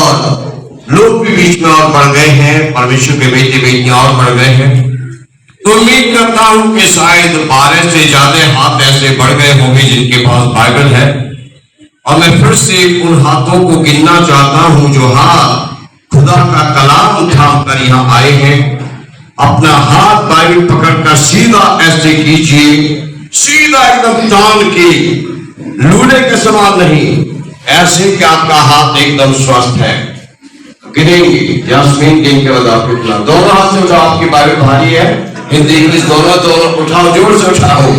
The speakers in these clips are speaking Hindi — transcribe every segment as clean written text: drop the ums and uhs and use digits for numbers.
और लोग भी बीच में और बढ़ गए हैं, परमेश्वर के बेटे बेटियां और बढ़ गए हैं। तो उम्मीद करता हूं कि शायद 12 से ज्यादा हाथ ऐसे बढ़ गए होंगे जिनके पास बाइबल है। और मैं फिर से उन हाथों को गिनना चाहता हूं जो हाथ खुदा का कलाम उठाकर यहां आए हैं। अपना हाथ बाइबल पकड़कर सीधा ऐसे कीजिए, सीधा एकदम तान के, लूले के समान नहीं, ऐसे कि आपका हाथ एकदम स्वस्थ है। गिनेंगे, यास्मीन गिन के बाद आपको उठा, दोनों हाथ से उठाओ। आपकी बाइबल भारी है, हिंदी इंग्लिश दोनों उठाओ, जोर से उठाओ।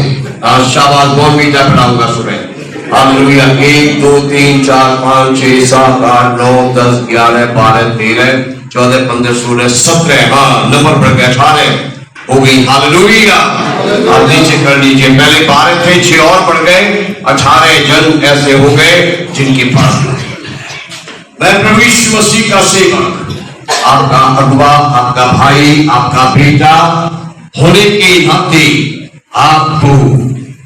शाबाश, बहुत मीठा पढ़ाऊंगा सुबह। हालेलुया। 1 2 3 4 5 6 7 8 9 10 11 12 13 14 15 16 17, हाँ नंबर बढ़ गया, 18 हो गई। हालेलुया। आप नीचे कर लीजिए, पहले 12 थे, 6 और बढ़ गए, 18 जन ऐसे हो गए जिनके पास। मैं प्रभु यीशु मसीह का सेवक, आपका अगुवा, आपका भाई, आपका बेटा होने के नाते आपको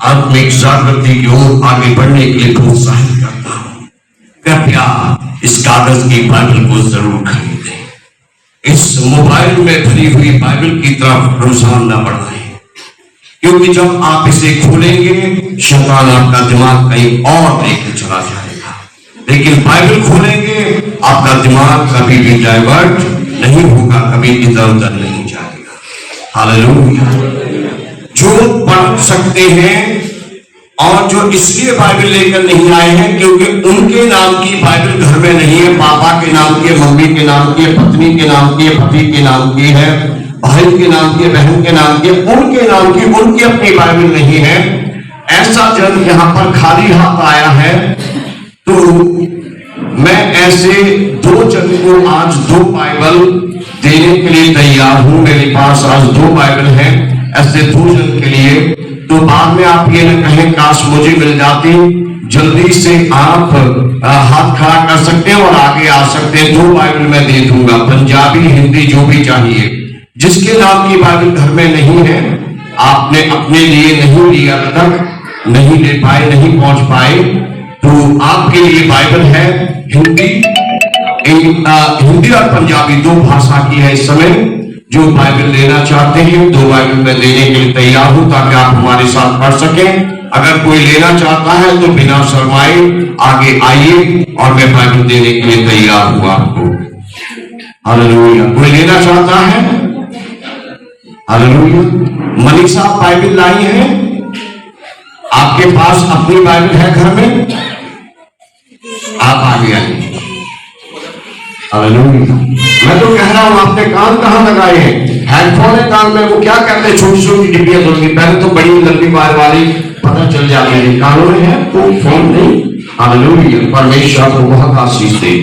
आत्मिक जागृति की ओर आगे बढ़ने के लिए प्रोत्साहित करता हूं। कृपया इस कागज की बाइबल को जरूर खरीदें। इस मोबाइल में भरी हुई बाइबल की तरफ रुझान न बढ़ाएं, क्योंकि जब आप इसे खोलेंगे शैतान आपका दिमाग कहीं और लेकर चला जाएगा। लेकिन बाइबल खोलेंगे आपका दिमाग कभी भी डाइवर्ट नहीं होगा, कभी इधर उधर नहीं जाएगा। हालेलुया। जो पढ़ सकते हैं और जो इसलिए बाइबल लेकर नहीं आए हैं क्योंकि उनके नाम की बाइबल घर में नहीं है, पापा के नाम की, मम्मी के नाम की, पत्नी के नाम की, पति के नाम की है, भाई के नाम की, बहन के नाम की, उनके नाम की, उनकी अपनी बाइबल नहीं है। ऐसा जन यहां पर खाली हाथ आया है, तो मैं ऐसे 2 जन को आज 2 बाइबल देने के लिए तैयार हूं। मेरे पास आज 2 बाइबल हैं ऐसे 2 जन के लिए। तो बाद में आप ये न कहें काश मुझे मिल जाती, जल्दी से आप हाथ खड़ा कर सकते हैं और आगे आ सकते हैं। 2 बाइबल मैं दे दूंगा, पंजाबी हिंदी जो भी चाहिए। जिसके नाम की बाइबल घर में नहीं है, आपने अपने लिए नहीं लिया तक, नहीं ले पाए, नहीं पहुंच पाए, तो आपके लिए बाइबल है हिंदी और पंजाबी 2 भाषा की है इस समय। जो बाइबल लेना चाहते हैं 2 बाइबल में देने के लिए तैयार हूं ताकि आप हमारे साथ पढ़ सकें। अगर कोई लेना चाहता है तो बिना शर्माए आगे आइए और मैं बाइबल देने के लिए तैयार हूं आपको। हालेलुया। कोई लेना चाहता है? हालेलुया। मनीषा बाइबल लाई है? आपके पास अपनी बाइबल है घर में? आप आगे आइए। हालेलुया। मैं तो कह रहा हूं, आपने कान कहां लगाए हैं? हेडफोन है कान में, वो क्या करते हैं, छोटी छोटी डिब्बियां होती है, पहले तो बड़ी लंबी वायर वाली पता चल जाती है, कानों में है तो फोन नहीं। हालेलुया। परमेश्वर को बहुत आशीष दे।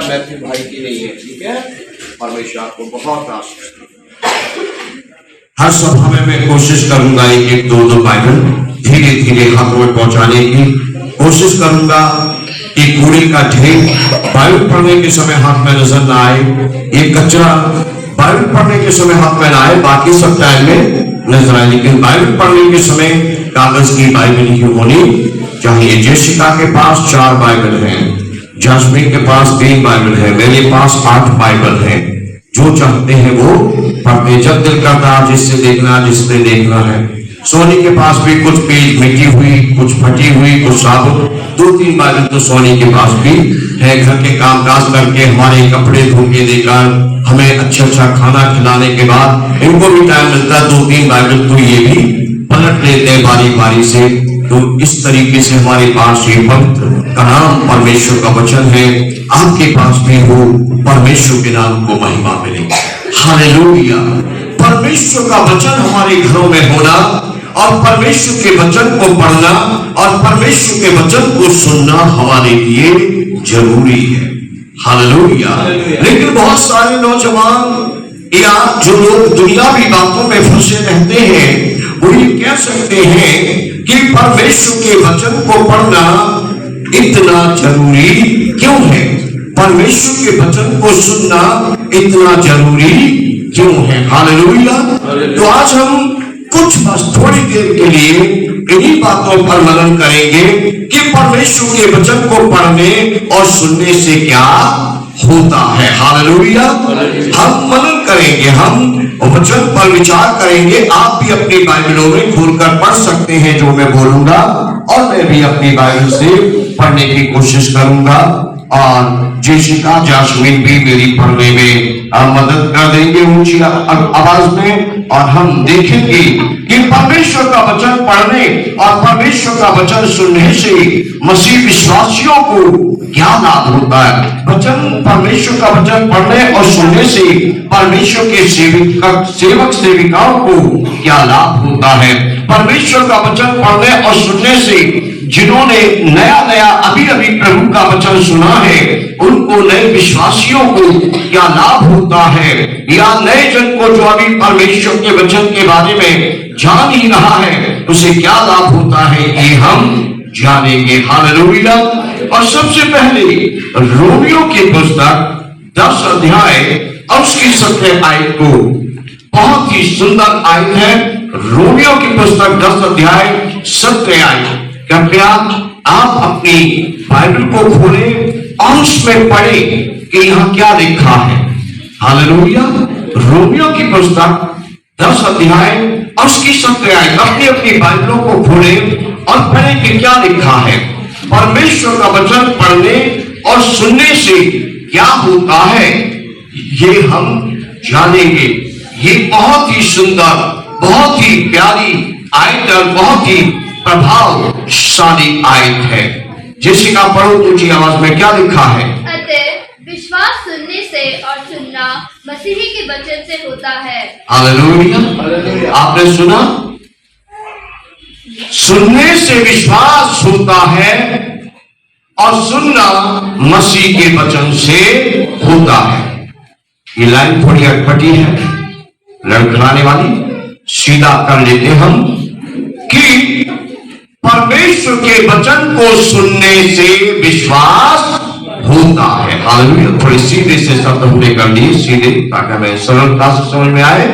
मैथ्यू भाई की नहीं है, ठीक है। परमेश्वर आपको बहुत आशीष दे। हर सभा में मैं कोशिश करूंगा 1-1 2-2 बाइबल धीरे धीरे हाथों में पहुंचाने की कोशिश करूंगा कि कूड़े का ढेर बाइबल पढ़ने के समय हाथ में नजर ना आए, ये कचरा बाइबल पढ़ने के समय हाथ में ना आए, बाकी सब टाइम में नजर आए, लेकिन बाइबल पढ़ने के समय कागज की बाइबल ही होनी चाहिए। जेसिका के पास 4 बाइबल हैं, जास्मीन के पास 3 बाइबल है, मेरे पास 8 बाइबल है। जो चाहते हैं वो पढ़ते, जब दिल करता जिससे देखना जिसने देखना है। सोनी के पास भी कुछ पेज मिटी हुई, कुछ फटी हुई, कुछ साबुत, 2-3 बाइबल तो सोनी के पास भी है। घर के कामकाज करके हमारे कपड़े धो के देकर हमें अच्छा खाना खिलाने के बाद इनको भी टाइम मिलता है, 2-3 बाइबल तो ये भी पलट लेते हैं बारी बारी से। तो इस तरीके से हमारे पास ये पवित्र कलाम परमेश्वर का वचन है। आपके पास भी हो, परमेश्वर के नाम को महिमा मिले। हालेलुया। परमेश्वर का वचन हमारे घरों में होना और परमेश्वर के वचन को पढ़ना और परमेश्वर के वचन को सुनना हमारे लिए जरूरी है। हालेलुया। लेकिन बहुत सारे नौजवान या जो लोग दुनियावी बातों में फंसे रहते हैं वो ये कह सकते हैं कि परमेश्वर के वचन को पढ़ना इतना जरूरी क्यों है? परमेश्वर के वचन को सुनना इतना जरूरी क्यों है? हालेलुया। तो आज हम कुछ बस थोड़ी देर के लिए इन्हीं बातों पर मनन करेंगे कि परमेश्वर के वचन को पढ़ने और सुनने से क्या होता है। हालेलुया। हम मनन करेंगे, हम वचन पर विचार करेंगे। आप भी अपनी बाइबलों में खोलकर पढ़ सकते हैं जो मैं बोलूंगा, और मैं भी अपनी बाइबल से पढ़ने की कोशिश करूंगा, और जेसिका जास्मिन भी मेरी पढ़ने में मदद कर देंगे ऊंची आवाज में। और हम देखेंगे कि परमेश्वर का वचन पढ़ने और परमेश्वर का वचन सुनने से मसीह विश्वासियों को क्या लाभ होता है। वचन, परमेश्वर का वचन पढ़ने और सुनने से परमेश्वर के सेवक सेविकाओं को क्या लाभ होता है। परमेश्वर का वचन पढ़ने और सुनने से जिन्होंने नया अभी प्रभु का वचन सुना है, उनको नए विश्वासियों को क्या लाभ होता है, या नए जन को जो अभी परमेश्वर के वचन के बारे में जान ही रहा है, उसे क्या लाभ होता है, ये हम जानेंगे। हालेलुया। और सबसे पहले रोमियो की पुस्तक 10 अध्याय और उसकी 17 आयत को, बहुत ही सुंदर आयत है। रोमियो की पुस्तक 10 अध्याय 17 आयत। कृपया आप अपनी बाइबल को खोलें और उसमें पढ़ें कि यहां क्या लिखा है। हालेलुया। रोमियो की पुस्तक 10 अध्याय और उसकी 17 आयत। अपनी अपनी बाइबलों को खोलें और पढ़ें कि क्या लिखा है। परमेश्वर का वचन पढ़ने और सुनने से क्या होता है, ये हम जानेंगे। ये बहुत ही सुंदर, बहुत ही प्यारी आयत और बहुत ही प्रभावशाली आयत है। जेसिका पढ़ो ऊंची आवाज में, क्या लिखा है। अतः विश्वास सुनने से और सुनना मसीही के वचन से होता है। हालेलुया। आपने सुना, सुनने से विश्वास होता है और सुनना मसीह के वचन से होता है। ये लाइन थोड़ी अटपटी है, लड़खड़ाने वाली। सीधा कर लेते हम कि परमेश्वर के वचन को सुनने से विश्वास होता है। हालेलुया। थोड़ी सीधे से शब्द हमने कर लिए, सीधे, ताकि हमें सरलता से समझ में आए।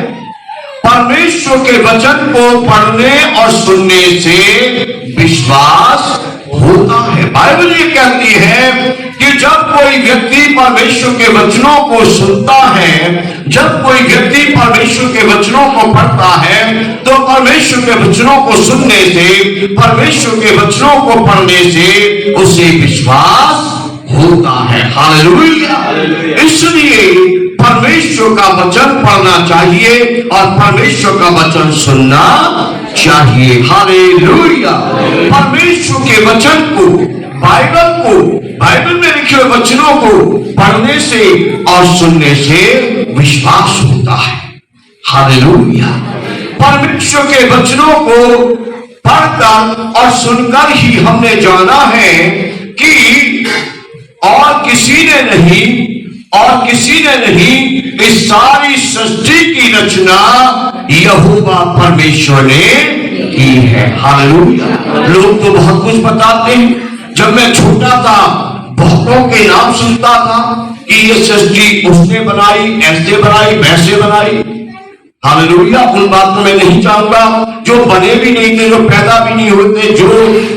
परमेश्वर के वचन को पढ़ने और सुनने से विश्वास होता है। बाइबल ये कहती है कि जब कोई व्यक्ति परमेश्वर के वचनों को सुनता है, जब कोई व्यक्ति परमेश्वर के वचनों को पढ़ता है, तो परमेश्वर के वचनों को सुनने से, परमेश्वर के वचनों को पढ़ने से उसे विश्वास होता है। हालेलुया। इसलिए परमेश्वर का वचन पढ़ना चाहिए और परमेश्वर का वचन सुनना चाहिए। हालेलुया। परमेश्वर के वचन को, बाइबल में लिखे हुए वचनों को पढ़ने से और सुनने से विश्वास होता है। हालेलुया। परमेश्वर के वचनों को पढ़कर और सुनकर ही हमने जाना है कि और किसी ने नहीं इस सारी सृष्टि की रचना यहोवा परमेश्वर ने की है। हालेलुया। लोग तो बहुत कुछ बताते हैं। जब मैं छोटा था, बहुतों के नाम सुनता था कि ये सृष्टि उसने बनाई, ऐसे बनाई, वैसे बनाई। हालेलुया। उन बातों में नहीं जाऊंगा जो बने भी नहीं थे, जो पैदा भी नहीं होते, जो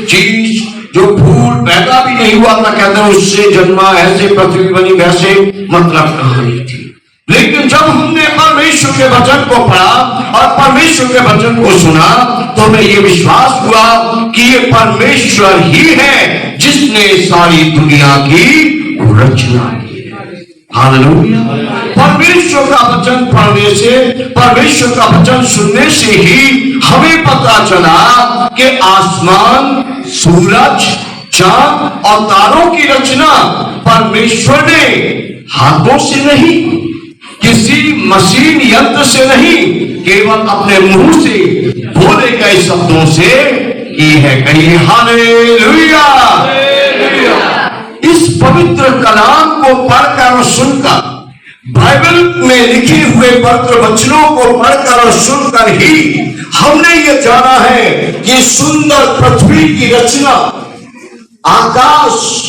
चीज, जो फूल पैदा भी नहीं हुआ था, कहते हैं उससे जन्मा, ऐसे पृथ्वी बनी, वैसे, मतलब कहानी थी। लेकिन जब हमने परमेश्वर के वचन को पढ़ा और परमेश्वर के वचन को सुना, तो हमें ये विश्वास हुआ कि ये परमेश्वर ही है जिसने सारी दुनिया की रचना की। हालेलुया। परमेश्वर का वचन पढ़ने से, परमेश्वर का वचन सुनने से ही हमें पता चला कि आसमान, सूरज, चांद और तारों की रचना परमेश्वर ने हाथों से नहीं, किसी मशीन यंत्र से नहीं, केवल अपने मुंह से बोले गए शब्दों से की है। कहिए हालेलुया। इस पवित्र कलाम को पढ़कर और सुनकर, बाइबल में लिखे हुए पवित्र वचनों को पढ़कर और सुनकर ही हमने ये जाना है कि सुंदर पृथ्वी की रचना आकाश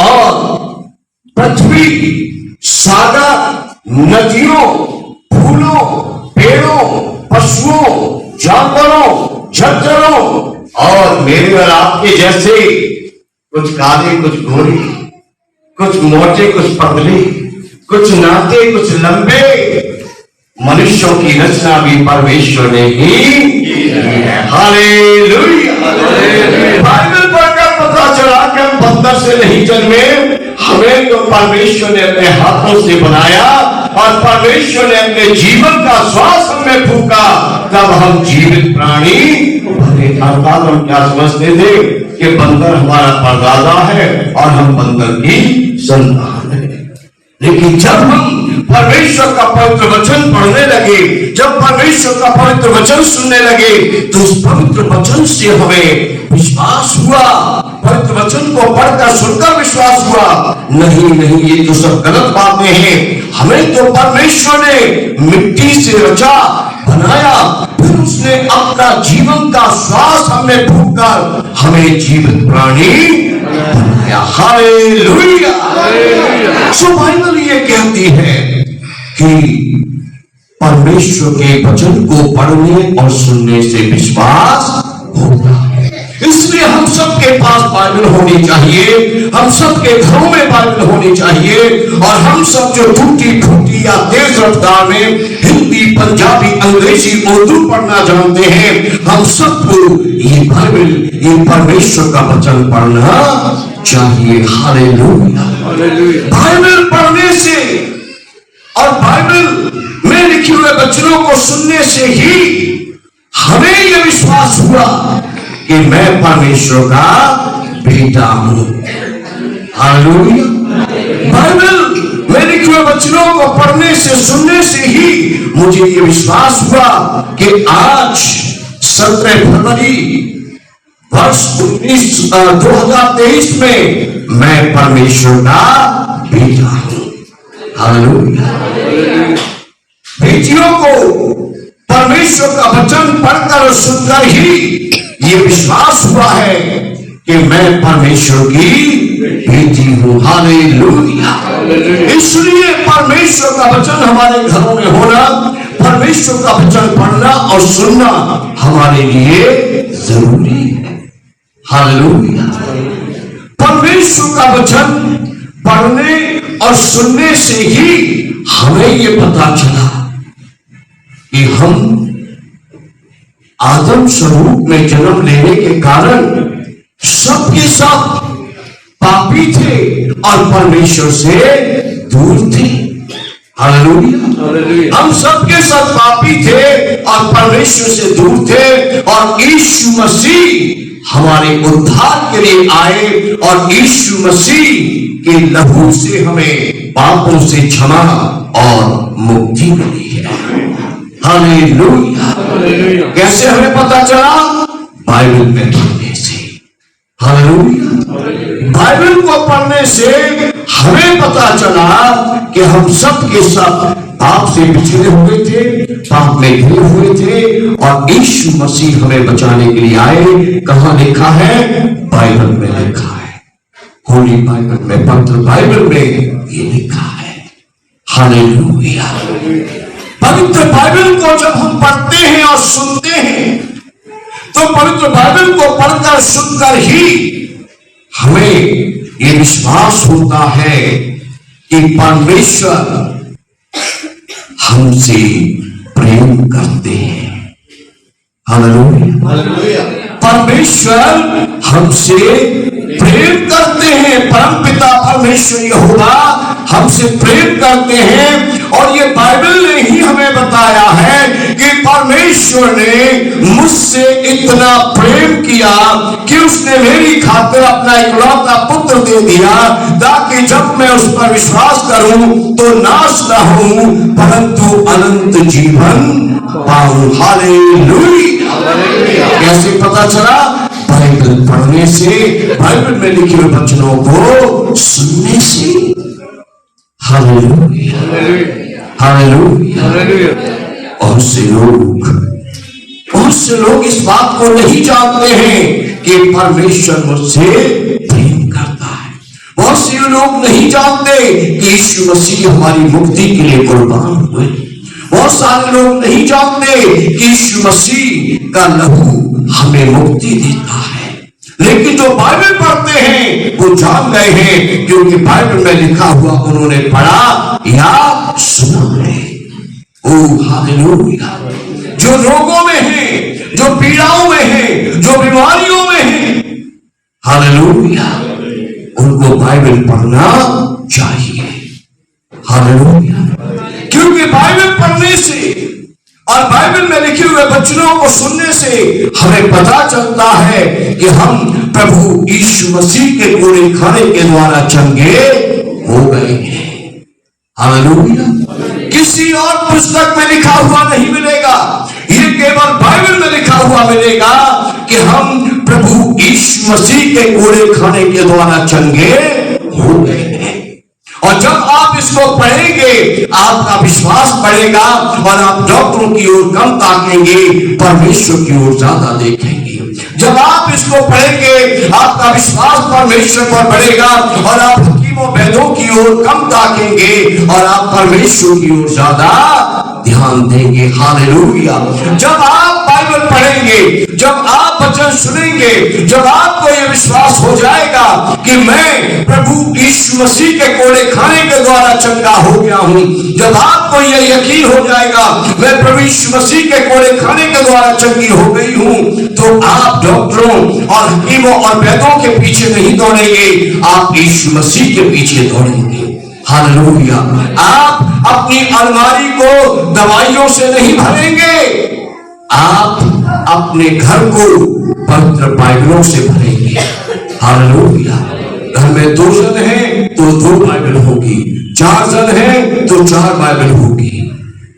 और पृथ्वी, सागर, नदियों, फूलों, पेड़ों, पशुओं, जानवरों, झज्जरों और मेरे और आपके जैसे कुछ काले, कुछ गोरे, कुछ मोटे, कुछ पतले, कुछ नाते, कुछ लंबे, मनुष्यों की रचना भी परमेश्वर ने ही की है। हालेलुया। बाइबल पढ़कर पता चला कि हम बंदर से नहीं जन्मे, हमें तो परमेश्वर ने अपने हाथों से बनाया और परमेश्वर ने अपने जीवन का श्वास हमें फूका, तब हम जीवित प्राणी बने। अर्थात हम क्या समझते थे कि बंदर हमारा परदादा है और हम बंदर की संतान है। लेकिन जब हम परमेश्वर का पवित्र वचन पढ़ने लगे, जब परमेश्वर का पवित्र वचन सुनने लगे, तो उस पवित्र वचन से हमें विश्वास हुआ। पवित्र वचन को पढ़कर सुनकर विश्वास हुआ, नहीं ये तो सब गलत बातें हैं। हमें तो परमेश्वर ने मिट्टी से रचा, बनाया, फिर उसने अपना जीवन का श्वास हमें फूंककर हमें जीवित प्राणी बनाया। हालेलुया। सो बाइबल ये कहती है कि परमेश्वर के वचन को पढ़ने और सुनने से विश्वास होता है। इसलिए हम सबके पास बाइबल होनी चाहिए, हम सबके घरों में बाइबल होनी चाहिए, और हम सब जो टूटी फूटी या तेज रफ्तार में हिंदी, पंजाबी, अंग्रेजी, उर्दू पढ़ना जानते हैं, हम सबको ये बाइबल, ये परमेश्वर का वचन पढ़ना चाहिए। हालेलुया। बाइबल पढ़ने से और बाइबल में लिखे हुए वचनों को सुनने से ही हमें यह विश्वास हुआ कि मैं परमेश्वर का बेटा हूं। हालेलुया। बाइबल में लिखे हुए वचनों को पढ़ने से, सुनने से ही मुझे यह विश्वास हुआ कि आज 17 फरवरी वर्ष 2023 में मैं परमेश्वर का बेटा हूं। हालेलुया। बेटियों को परमेश्वर का वचन पढ़कर और सुनकर ही ये विश्वास हुआ है कि मैं परमेश्वर की बेटी हूं। हालेलुया। इसलिए परमेश्वर का वचन हमारे घरों में होना, परमेश्वर का वचन पढ़ना और सुनना हमारे लिए जरूरी है। हालेलुया। परमेश्वर का वचन पढ़ने और सुनने से ही हमें ये पता चला कि हम आदम स्वरूप में जन्म लेने के कारण सबके सब पापी थे और परमेश्वर से दूर थे। हालेलुया। हम सबके सब पापी थे और परमेश्वर से दूर थे, और यीशु मसीह हमारे उद्धार के लिए आए, और यीशु मसीह के लहू से हमें पापों से क्षमा और मुक्ति मिली है। हालेलुया। कैसे हमें पता चला? बाइबल में पढ़ने से। हालेलुया। बाइबल को पढ़ने से हमें पता चला कि हम सब के सब पाप से पिछड़े हुए थे, पाप में घिरे हुए थे, और यीशु मसीह हमें बचाने के लिए आए। कहां लिखा है? बाइबल में लिखा है। होली बाइबल में, पवित्र बाइबल में ये लिखा है। हालेलुया। पवित्र बाइबल को जब हम पढ़ते हैं और सुनते हैं, तो पवित्र बाइबल को पढ़कर सुनकर ही हमें ये विश्वास होता है कि परमेश्वर हमसे प्रेम करते हैं। हालेलुया। परमेश्वर हमसे प्रेम करते हैं। परमपिता परमेश्वर यहोवा हमसे प्रेम करते हैं, और ये बाइबल ने ही हमें बताया है कि परमेश्वर ने मुझसे इतना प्रेम किया कि उसने मेरी खातिर अपना इकलौता पुत्र दे दिया, ताकि जब मैं उस पर विश्वास करूं तो नाश न हूं परंतु अनंत जीवन पाऊं। हालेलुया। कैसे पता चला? बाइबल पढ़ने से, बाइबल में लिखे हुए वचनों को सुनने से। हालेलुया। हालेलुया। बहुत से लोग इस बात को नहीं जानते हैं कि कि परमेश्वर मुझसे प्रेम करता है। बहुत से लोग नहीं जानते कि यीशु मसीह हमारी मुक्ति के लिए कुर्बान हुए। बहुत सारे लोग नहीं जानते कि यीशु मसीह का लहू हमें मुक्ति देता है। लेकिन जो बाइबल पढ़ते हैं वो जान गए हैं, क्योंकि बाइबल में लिखा हुआ उन्होंने पढ़ा या सुना है। Oh hallelujah. जो रोगों में है, जो पीड़ाओं में है, जो बीमारियों में है, हालेलुया, उनको बाइबल पढ़ना चाहिए। हालेलुया। क्योंकि बाइबल पढ़ने से और बाइबल में लिखे हुए वचनों को सुनने से हमें पता चलता है कि हम प्रभु यीशु मसीह के कोड़े खाने के द्वारा चंगे हो गए हैं। हालेलुया। किसी और पुस्तक में लिखा हुआ नहीं मिलेगा, ये केवल बाइबल में लिखा हुआ मिलेगा कि हम प्रभु यीशु मसीह के कोड़े खाने के द्वारा चंगे हो गए हैं। और जब आप इसको पढ़ेंगे आपका विश्वास बढ़ेगा और आप डॉक्टरों की ओर कम ताकेंगे, परमेश्वर की ओर ज्यादा देखेंगे। जब आप इसको पढ़ेंगे आपका विश्वास परमेश्वर पर बढ़ेगा और आप हकीमों वैद्यों की ओर कम ताकेंगे और आप परमेश्वर की ओर ज्यादा ध्यान देंगे। हालेलुया। जब आप बाइबल पढ़ेंगे, जब आप वचन सुनेंगे, जब आपको यह विश्वास हो जाएगा कि मैं प्रभु यीशु मसीह के कोड़े खाने के द्वारा चंगा हो गया हूं, जब आपको यह यकीन हो जाएगा मैं प्रभु यीशु मसीह के कोड़े खाने के द्वारा चंगी हो गई हूं, तो आप डॉक्टरों और हकीमों और वैद्यों के पीछे नहीं दौड़ेंगे, आप यीशु मसीह के पीछे दौड़ेंगे। हालेलुया। आप अपनी अलमारी को दवाइयों से नहीं भरेंगे, आप अपने घर को पवित्र बाइबलों से भरेंगे। हालेलुया। घर में 2 जन हैं तो 2 बाइबल होगी, 4 जन हैं तो 4 बाइबल होगी।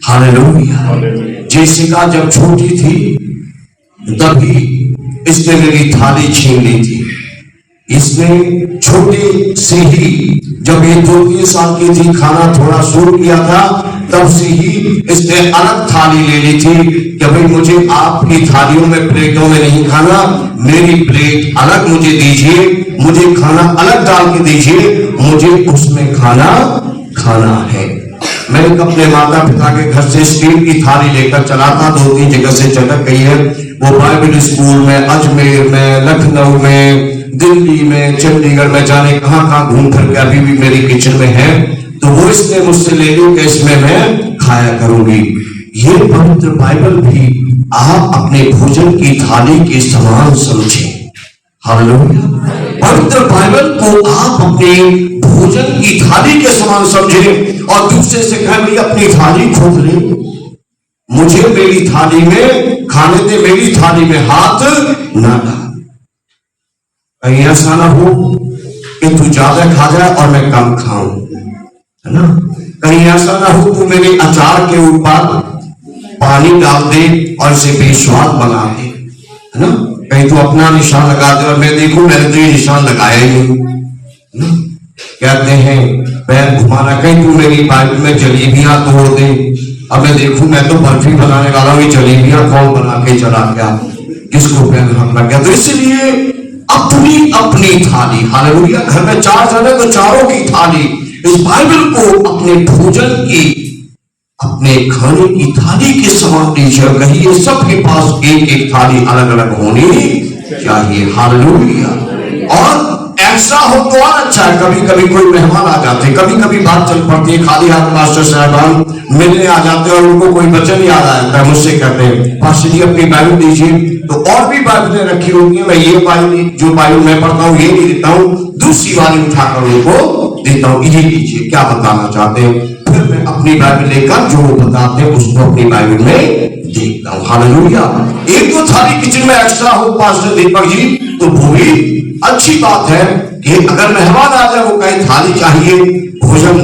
हालेलुया। जेसिका जब छोटी थी तभी इसने मेरी थाली छीन ली थी। इसने छोटे से ही, जब ये 2-3 साल की थी, खाना थोड़ा शुरू किया था, तब से ही इसने अलग थाली ले ली थी कि भाई मुझे आपकी थालियों में प्लेटों में नहीं खाना, मेरी प्लेट अलग मुझे दीजिए, मुझे खाना अलग डाल के दीजिए, मुझे उसमें खाना है। मैं अपने माता पिता के घर से स्टील की थाली लेकर चला था, 2-3 जगह से चटक गई है। वो बाइबल स्कूल में, अजमेर में, लखनऊ में, दिल्ली में, चंडीगढ़ में, जाने कहां कहां घूम करके अभी भी मेरी किचन में है। तो वो इसने मुझसे ले ली कि इसमें मैं खाया करूंगी। ये पवित्र बाइबल भी आप अपने भोजन की थाली के समान समझें। हालेलुया। पवित्र बाइबल को आप अपने भोजन की थाली के समान समझें और दूसरे से कहें भाई अपनी थाली खोद ले, मुझे मेरी थाली में खाने दे, मेरी थाली में हाथ ना डाल। कहीं ऐसा ना हो कि तू ज्यादा खा जाए और मैं कम खाऊं, है ना। कहीं ऐसा ना हो तू मेरे अचार के ऊपर पानी डाल दे और इसे बेस्वाद बना दे, है ना। कहीं तू अपना निशान लगा दे और मैं देखूं मैंने तो ये निशान लगाया ही नहीं, है ना। कहते हैं पैर घुमाना, कहीं तू मेरी बाइबल में जलेबियां तोड़ दे, अब मैं देखूं मैं तो बर्फी बनाने वाला हूं, ये जलेबियां कौन बना के चला गया, किसको पैर हाथ लग गया। तो इसलिए अपनी अपनी थाली। हालेलुया। घर में 4 जन है तो 4 की थाली। इस बाइबल को अपने भोजन की, अपने खाने की थाली के समान लीजिए। कहिए सबके पास एक थाली अलग अलग होनी चाहिए। हालेलुया। और ऐसा हो तो और अच्छा है। कभी कभी कोई मेहमान आ जाते, कभी कभी बात चल पड़ती है, खाली हाथ मास्टर साहबान मिलने आ जाते हैं और उनको कोई वचन याद आ जाता है, मुझसे कहते हैं पास्टर जी अपनी बाइबल दीजिए। तो और भी बाइबलें रखी होती है, मैं ये बाइबल जो बाइबल मैं पढ़ता हूँ ये नहीं देता हूँ, दूसरी वाली उठाकर उनको देता हूँ, ये लीजिए क्या बताना चाहते हैं। फिर मैं अपनी बाइबल लेकर जो वो बताते हैं उसको अपनी बाइबल में देखता हूँ। हालेलुया। एक तो थाली किचन में एक्स्ट्रा हो पास्टर दीपक जी तो वो भी अच्छी बात है कि अगर मेहमान आ जाए वो कहे थाली चाहिए, भोजन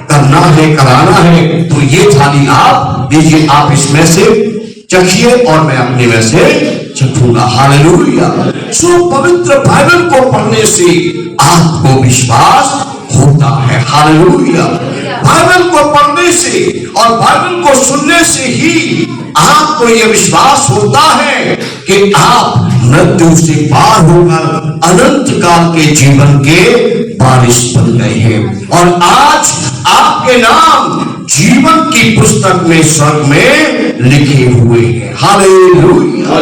करना है, कराना है, तो ये थाली आप दीजिए, आप इसमें से चखिए और मैं अपने में से चखूंगा। हालेलुया। सो पवित्र बाइबल को पढ़ने से आपको विश्वास होता है। हालेलुया। बाइबल को पढ़ने से और बाइबल को सुनने से ही आपको यह विश्वास होता है कि आप मृत्यु से पार होकर अनंत काल के जीवन के वारिस बन गए हैं। और आज आपके नाम जीवन की पुस्तक में स्वर्ग में लिखे हुए हैं। हालेलुया।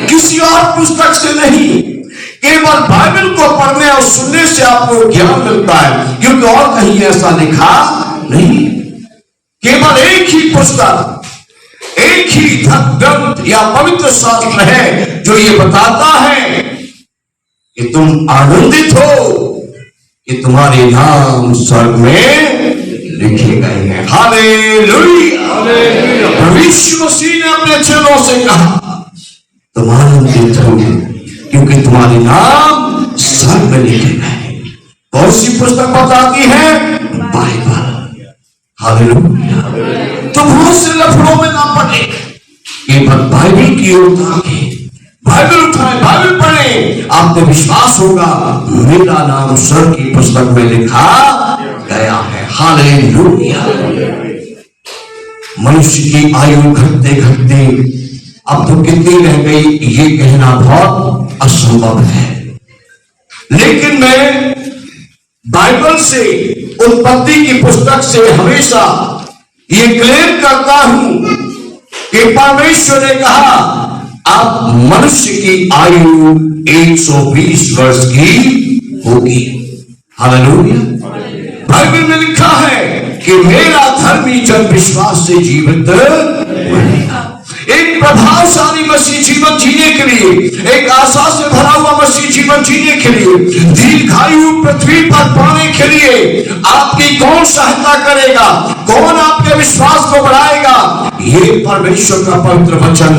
किसी और पुस्तक से नहीं, केवल बाइबल को पढ़ने और सुनने से आपको ज्ञान मिलता है, क्योंकि और कहीं ऐसा लिखा नहीं। केवल एक ही पुस्तक, एक ही ग्रंथ या पवित्र शास्त्र है जो ये बताता है कि तुम आनंदित हो कि तुम्हारे नाम स्वर्ग में लिखे गए हैं। हालेलुया। प्रभु यीशु मसीह ने अपने चेलों से कहा तुम आनंदित हो क्योंकि तुम्हारे नाम स्वर्ग में लिखे गए। कौन सी पुस्तक बताती है? बाइबल। हालेलुया। तो बहुत से लफड़ों में ना पड़े, केवल बाइबल की ओर ताके, बाइबल उठाए, बाइबल पढ़े, आपको विश्वास होगा मेरा नाम स्वर्ग की पुस्तक में लिखा गया है। हालेलुया। मनुष्य की आयु घटते घटते अब तो कितनी रह गई ये कहना बहुत असंभव है, लेकिन मैं बाइबल से, उत्पत्ति की पुस्तक से हमेशा ये क्लेम करता हूं कि परमेश्वर ने कहा अब मनुष्य की आयु 120 वर्ष की होगी। हालेलुया। बाइबल में लिखा है कि मेरा धर्मी जन विश्वास से जीवित बनेगा। एक प्रभावशाली मसीह जीवन जीने के लिए, एक आशा से भरा हुआ मसीह जीवन जीने के लिए, दीर्घायु पृथ्वी पर पाने के लिए आपकी कौन सहायता करेगा? कौन आपके विश्वास को बढ़ाएगा? ये परमेश्वर का पवित्र वचन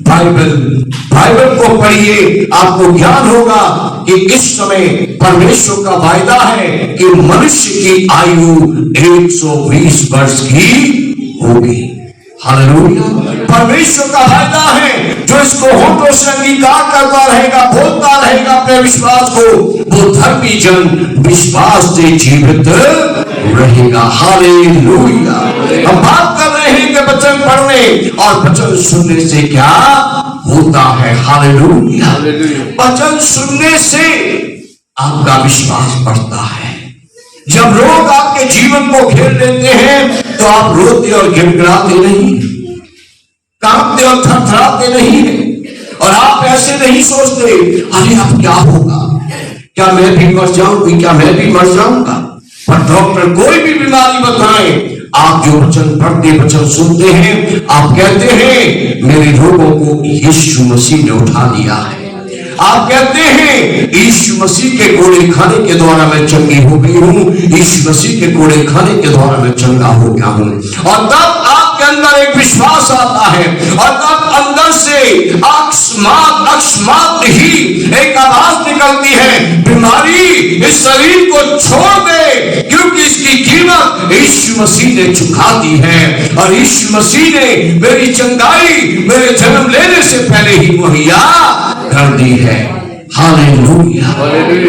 बाइबल को पढ़िए, आपको ज्ञान होगा कि इस समय परमेश्वर का वायदा है कि मनुष्य की आयु 120 वर्ष की होगी। हालेलुया। परमेश्वर का वायदा है, जो इसको होठों से अंगीकार करता रहेगा, बोलता रहेगा अपने विश्वास को, वो धर्मी जन विश्वास से जीवित रहेगा। हालेलुया। हम बात कर रहे हैं कि वचन पढ़ने और वचन सुनने से क्या होता है। हालेलुया। वचन सुनने से आपका विश्वास बढ़ता है। जब रोग आपके जीवन को घेर लेते हैं तो आप रोते और गिड़गिड़ाते नहीं, कांपते और थरथराते नहीं हैं, और आप ऐसे नहीं सोचते अरे अब क्या होगा, क्या मैं भी मर जाऊंगी, क्या मैं भी मर जाऊंगा। पर डॉक्टर कोई भी बीमारी बताए, आप जो वचन पढ़ते, वचन सुनते हैं, आप कहते हैं मेरे रोगों को यीशु मसीह ने उठा लिया है। आप कहते हैं यीशु मसीह के कोड़े खाने के द्वारा मैं चंगी हो गई हूं, यीशु मसीह के कोड़े खाने के द्वारा मैं चंगा हो गया हूं। और तब आपके अंदर एक विश्वास आता है, और तब अंदर से अकस्मात ही एक आवाज निकलती है, बीमारी इस शरीर को छोड़ दे, क्योंकि इसकी कीमत यीशु मसीह ने चुका दी है, और यीशु मसीह ने मेरी चंगाई मेरे जन्म लेने से पहले ही मुहैया कर दी है। हालेलुया।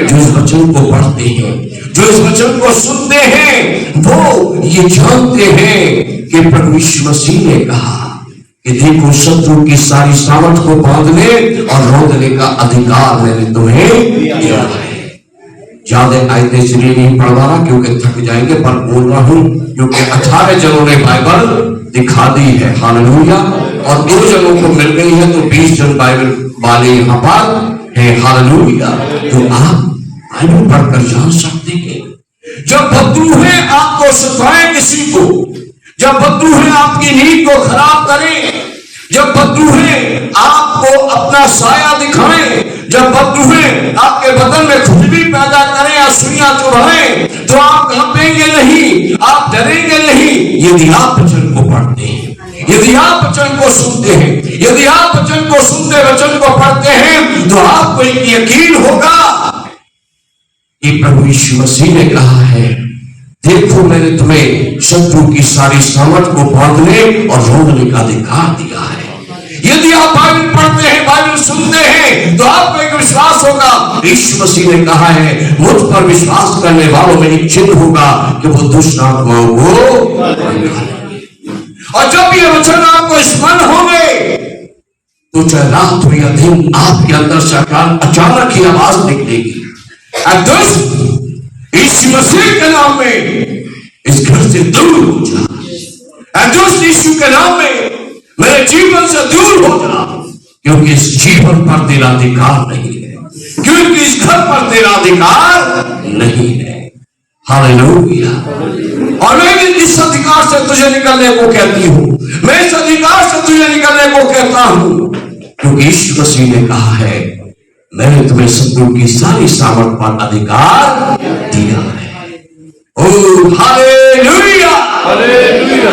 जो इस वचन को पढ़ते हैं, जो इस वचन को सुनते हैं, वो ये जानते हैं कि प्रभु यीशु मसीह ने कहा कि देखो शत्रु की सारी सामर्थ को बांधने और रोकने का अधिकार मैंने तुम्हें दिया है। ज्यादा आयतें इसलिए नहीं पढ़ रहा क्योंकि थक जाएंगे, पर बोल रहा हूं क्योंकि 18 जनों ने बाइबल दिखा दी है। हालेलुया। और 2 जनों को मिल गई है, तो 20 जन बाइबल वाले यहाँ पर है। हालेलुया। तो आप बाइबल पढ़कर जान सकते हैं। जब बदरूहें आपको सताएं किसी को, जब बदरूहें आपकी नींद को खराब करें, जब बदरूहें आपको अपना साया दिखाएं, जब बदरूहें आपके बदन में खुजली पैदा करें या सुइयां चुभाएं, तो आप कांपेंगे नहीं, आप डरेंगे नहीं। यदि आप वचन को पढ़ते हैं, यदि आप वचन को सुनते हैं, यदि आप वचन को सुनते वचन को पढ़ते हैं, तो आपको एक यकीन होगा कि प्रभु यीशु मसीह ने कहा है देखो मैंने तुम्हें शत्रु की सारी सामर्थ को बांधने और रोकने का अधिकार दिया है। यदि आप बाइबल पढ़ते हैं, बाइबल सुनते हैं, तो आपको एक विश्वास होगा, यीशु मसीह ने कहा है मुझ पर विश्वास करने वालों में एक चिन्ह होगा कि वो दुष्ट आत्माओं को, और जब ये वचन आपको स्मरण होंगे तो चाहे रात हो या दिन, आपके अंदर से अचानक ही आवाज निकलेगी, यीशु मसीह के नाम में इस घर से दूर हो जा, यीशु के नाम में मेरे जीवन से दूर हो जा, क्योंकि इस जीवन पर तेरा अधिकार नहीं है, क्योंकि इस घर पर तेरा अधिकार नहीं है। हालेलुया। और मैं इस अधिकार से तुझे निकलने को कहती हूं, मैं इस अधिकार से तुझे निकलने को कहता हूं, क्योंकि यीशु मसीह ने कहा है, मैंने तुम्हें शत्रु की सारी सामर्थ पर अधिकार दिया है। ओ हालेलुया।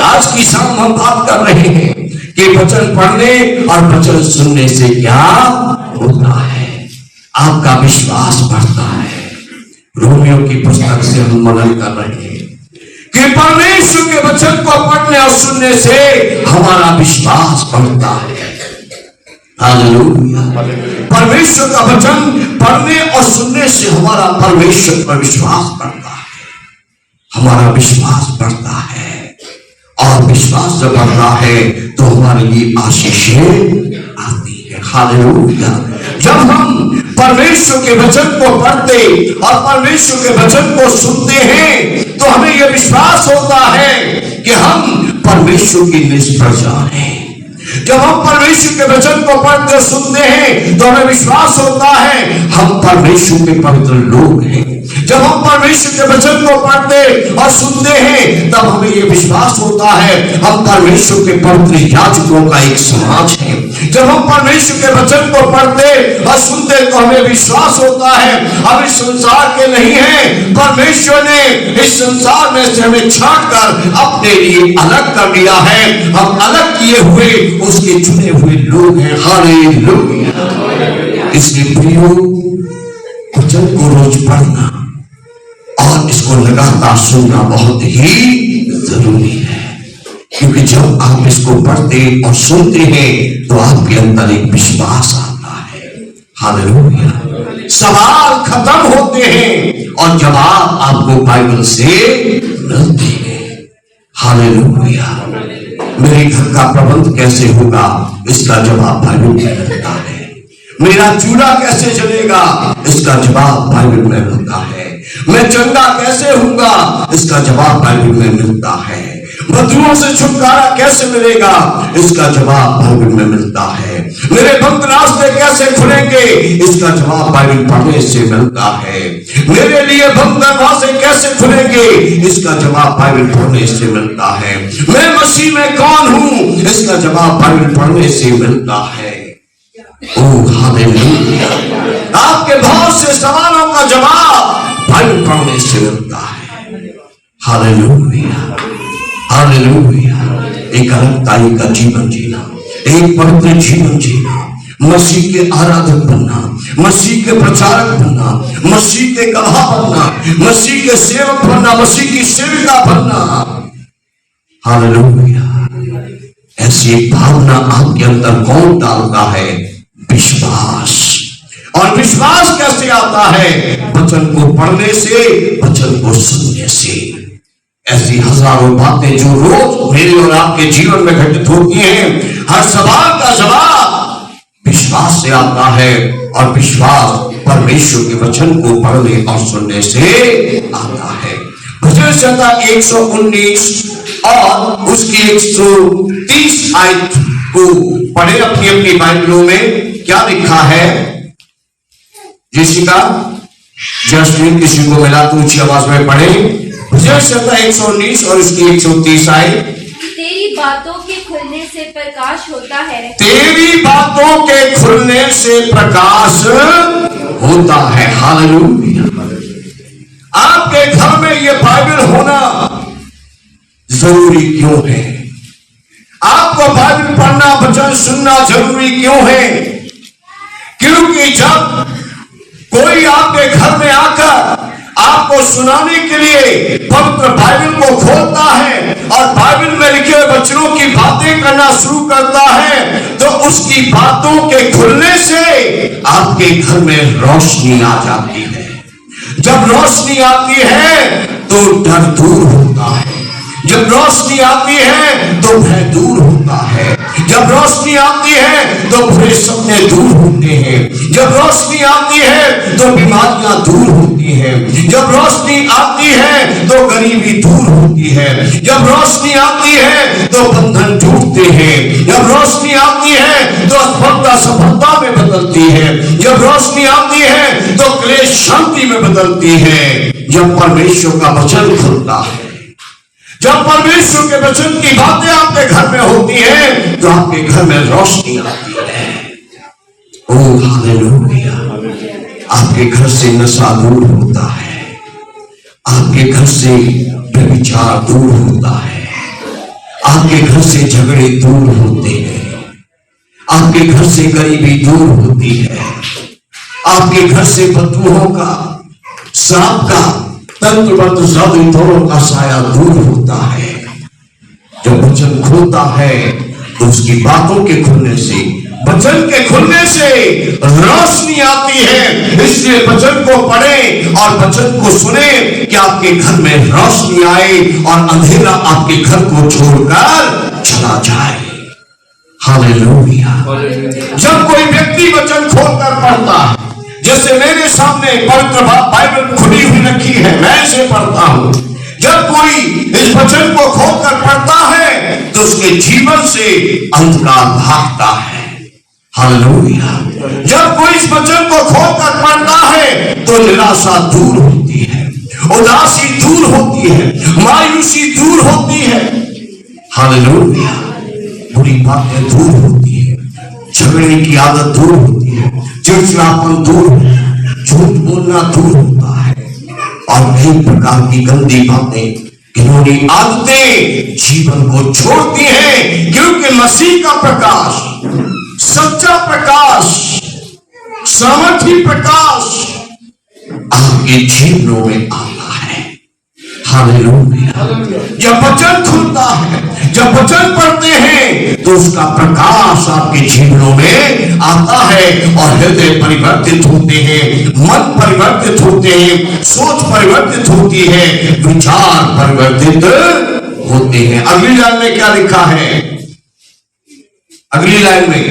आज की शाम हम बात कर रहे हैं कि वचन पढ़ने और वचन सुनने से क्या होता है। आपका विश्वास बढ़ता है। रोमियो की पुस्तक से हम मनन कर रहे हैं कि परमेश्वर के वचन को पढ़ने और सुनने से हमारा विश्वास बढ़ता है। हालेलुया। परमेश्वर का वचन पढ़ने और सुनने से हमारा परमेश्वर पर विश्वास बढ़ता है, हमारा विश्वास बढ़ता है। और विश्वास जब बढ़ता है तो हमारे लिए आशीषें आती है। हालेलुया। जब हम परमेश्वर के वचन को पढ़ते और परमेश्वर के वचन को सुनते हैं तो हमें यह विश्वास होता है कि हम परमेश्वर की निज प्रजा हैं। जब हम परमेश्वर के वचन को पढ़ते और सुनते हैं तो हमें विश्वास होता है हम परमेश्वर के पवित्र लोग हैं। जब हम परमेश्वर के वचन को पढ़ते और सुनते हैं तब हमें यह विश्वास होता है हम परमेश्वर के पवित्र याजकों का एक समाज है। जब हम परमेश्वर के वचन को पढ़ते और सुनते तो हमें विश्वास होता है हम इस संसार के नहीं हैं। परमेश्वर ने इस संसार में से हमें छांट कर अपने लिए अलग कर दिया है। हम अलग किए हुए उसके चुने हुए लोग हैं। हालेलुया। इसलिए प्रियो, वचन को रोज पढ़ना और इसको लगातार सुनना बहुत ही जरूरी है, क्योंकि जब आप इसको पढ़ते और सुनते हैं तो आपके अंदर एक विश्वास आता है। हालेलुया। सवाल खत्म होते हैं और जवाब आपको बाइबल से मिलते हैं। हालेलुया। मेरे घर का प्रबंध कैसे होगा, इसका जवाब बाइबल में मिलता है। मेरा चूल्हा कैसे जलेगा, इसका जवाब बाइबल में मिलता है। मैं चंगा कैसे होऊंगा, इसका जवाब बाइबल में मिलता है। बदुओं से छुटकारा कैसे मिलेगा, इसका जवाब बाइबल में मिलता है। मेरे बंद रास्ते कैसे खुलेंगे, इसका जवाब बाइबल पढ़ने से मिलता है। मेरे लिए बंद दरवाजे कैसे खुलेंगे, इसका जवाब बाइबल पढ़ने से मिलता है। मैं मसीह में कौन हूं, इसका जवाब बाइबल पढ़ने से मिलता है। Oh hallelujah. आपके बहुत से सवालों का जवाब बाइबल पढ़ने से मिलता है। हालेलुया। हालेलुया। एक अलगताई का जीवन जीना, एक पवित्र जीवन जीना, मसीह के आराधक बनना, मसीह के प्रचारक बनना, मसीह के गवाह बनना, मसीह के सेवक बनना, मसीह की सेविका बनना। हालेलुया। ऐसी एक भावना आपके अंदर कौन डालता है? विश्वास। और विश्वास कैसे आता है? वचन को पढ़ने से, वचन को सुनने से। ऐसी हजारों बातें जो रोज मेरे और आपके जीवन में घटित होती हैं, हर सवाल का जवाब विश्वास से आता है। और विश्वास परमेश्वर के वचन को पढ़ने और सुनने से आता है। भजन संहिता 119 और उसकी 130 आयत को पढ़े अपनी अपनी बाइबलों में। क्या लिखा है? जिसिका, जस्टिन, किसी को मिला तो ऊंची आवाज में पढ़े। भजन संहिता 119 और उसकी 130 आयत। तेरी बातों के खुलने से प्रकाश होता है। तेरी बातों के खुलने से प्रकाश होता है। हालेलुया। आपके घर में यह बाइबल होना जरूरी क्यों है? आपको बाइबल पढ़ना, वचन सुनना जरूरी क्यों है? क्योंकि जब कोई आपके घर में आकर आपको सुनाने के लिए पवित्र बाइबल को खोलता है और बाइबल में लिखे हुए वचनों की बातें करना शुरू करता है तो उसकी बातों के खुलने से आपके घर में रोशनी आ जाती है। जब रोशनी आती है तो डर दूर होता है। जब रोशनी आती है तो भय दूर होता है। जब रोशनी आती है तो बुरे सपने दूर होते हैं। जब रोशनी आती है तो बीमारियां दूर होती हैं। जब रोशनी आती है तो गरीबी दूर होती है। जब रोशनी आती है तो बंधन टूटते हैं। जब रोशनी आती है तो असफलता सफलता में बदलती है। जब रोशनी आती है तो क्लेश शांति में बदलती है। जब परमेश्वर का वचन खुलता है, जब परमेश्वर के वचन की बातें आपके घर में होती है तो आपके घर में रोशनी आती है। ओ हालेलुया। आपके घर से नशा दूर होता है। आपके घर से व्यभिचार दूर होता है। आपके घर से झगड़े दूर होते हैं। आपके घर से गरीबी दूर होती है। आपके घर से बदबूओं का, सांप का, तंत्रबद्ध जादूटों का साया दूर होता है। जब वचन खुलता है तो उसकी बातों के खुलने से, वचन के खुलने से रोशनी आती है। इसलिए वचन को पढ़ें और वचन को सुने कि आपके घर में रोशनी आए और अंधेरा आपके घर को छोड़कर चला जाए। हालेलुया। जब कोई व्यक्ति वचन खोलकर पढ़ता है, जैसे मेरे सामने पवित्र बाइबल खुली हुई रखी है, मैं इसे पढ़ता हूं। जब कोई इस वचन को खोलकर पढ़ता है तो उसके जीवन से अंधकार भागता है। हालेलुया। जब कोई इस वचन को खोलकर पढ़ता है तो निराशा दूर होती है, उदासी दूर होती है, मायूसी दूर होती है। हालेलुया। बुरी बातें दूर होती है, झगड़े की आदत दूर होती है, चिड़चिड़ापन दूर, झूठ बोलना दूर होता है और कई प्रकार की गंदी बातें, घिनौनी आदतें जीवन को छोड़ती हैं। क्योंकि मसीह का प्रकाश, सच्चा प्रकाश, सामर्थी प्रकाश आपके जीवनों में आता है। हालेलुया। जब वचन खुलता है, जब वचन पढ़ते हैं तो उसका प्रकाश आपके जीवनों में आता है और हृदय परिवर्तित होते हैं, मन परिवर्तित होते हैं, सोच परिवर्तित होती है, विचार परिवर्तित होते हैं। अगली लाइन में क्या लिखा है? अगली लाइन में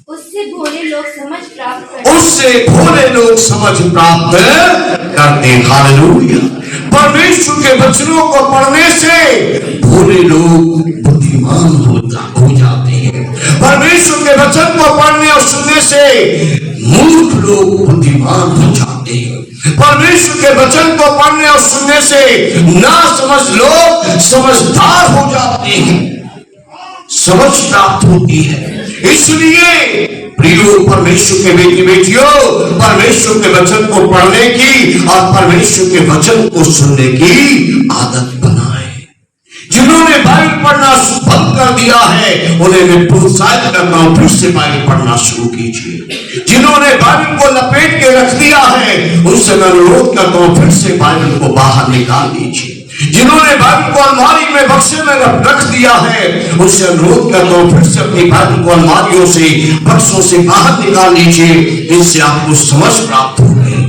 उससे भोले लोग समझ प्राप्त करते, उससे भोले लोग समझ प्राप्त करते हैं। हालेलुया। परमेश्वर के वचनों को पढ़ने से भोले लोग बुद्धिमान हो जाते हैं। परमेश्वर के वचन को पढ़ने और सुनने से मूर्ख लोग बुद्धिमान हो जाते हैं। परमेश्वर के वचन को पढ़ने और सुनने से ना समझ लोग समझदार हो जाते हैं, समझ प्राप्त होती है। इसलिए प्रियो परमेश्वर के बेटी बेटियों, परमेश्वर के वचन को पढ़ने की और परमेश्वर के वचन को सुनने की आदत बनाए। जिन्होंने बाइबल पढ़ना बंद कर दिया है उन्हें मैं प्रोत्साहित करता हूं, फिर से बाइबल पढ़ना शुरू कीजिए। जिन्होंने बाइबल को लपेट के रख दिया है उनसे मैं अनुरोध करता हूं, फिर से बाइबल को बाहर निकाल लीजिए। जिन्होंने बाइबल को अलमारी में बक्से में रख दिया है उससे अनुरोध करता हूं, फिर से अपनी बाइबल को अलमारियों से, बक्सों से बाहर निकाल लीजिए। इससे आपको समझ प्राप्त होगी।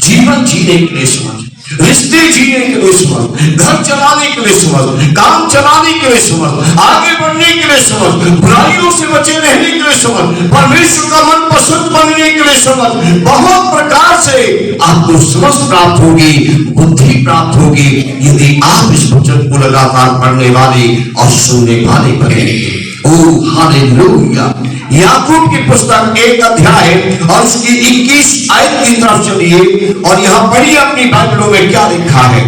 जीवन जीने के लिए समझ, रिश्ते जीने के लिए समझ, घर चलाने के लिए समझ, काम चलाने के लिए समझ, आगे बढ़ने के लिए समझ, बुराइयों से बचे रहने के लिए समझ, परमेश्वर का मन पसंद बनने के लिए समझ, बहुत प्रकार से आपको समझ प्राप्त होगी, बुद्धि प्राप्त होगी यदि आप इस वचन को लगातार पढ़ने वाले और सुनने वाले बनेंगे। ओ हालेलुया। याकूब की पुस्तक 1 अध्याय और उसकी 21 आयत की तरफ चलिए और यहां पढ़िए अपनी बाइबलों में क्या लिखा है।